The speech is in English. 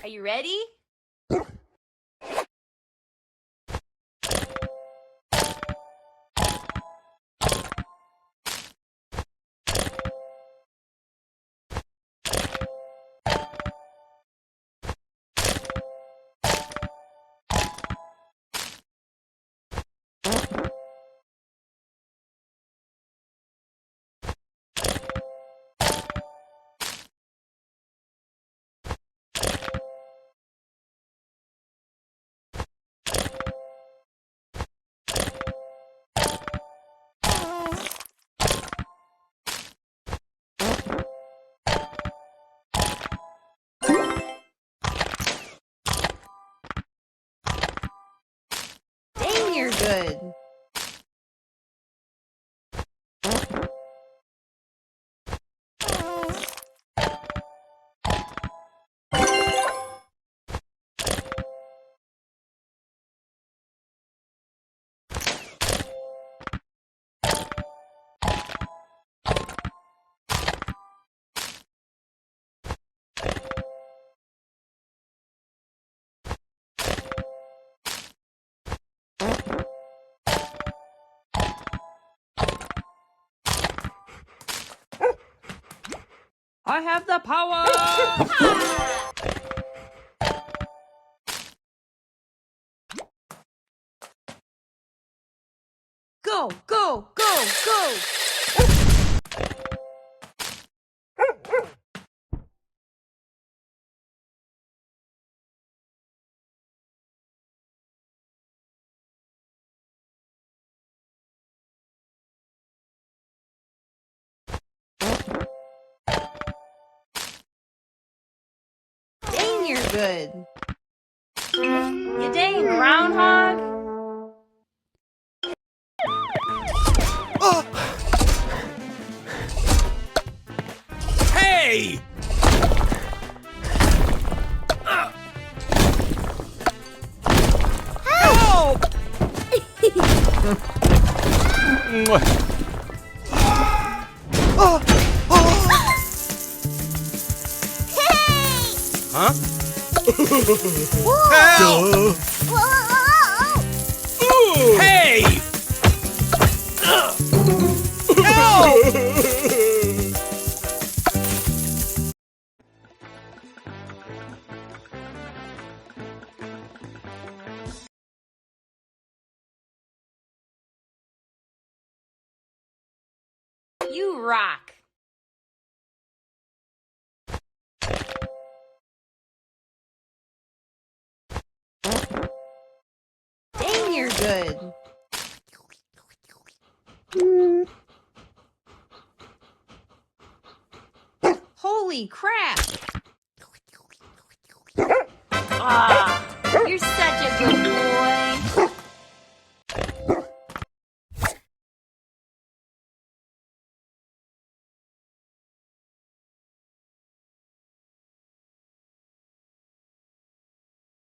Are you ready? Dang, you're good. I have the power! Go, go, go, go! Dang, you're good. You dang groundhog. Hey! Help! Huh? Help! Hey! Help! You rock. Dang, you're good. Holy crap. Ah, you're such a good boy.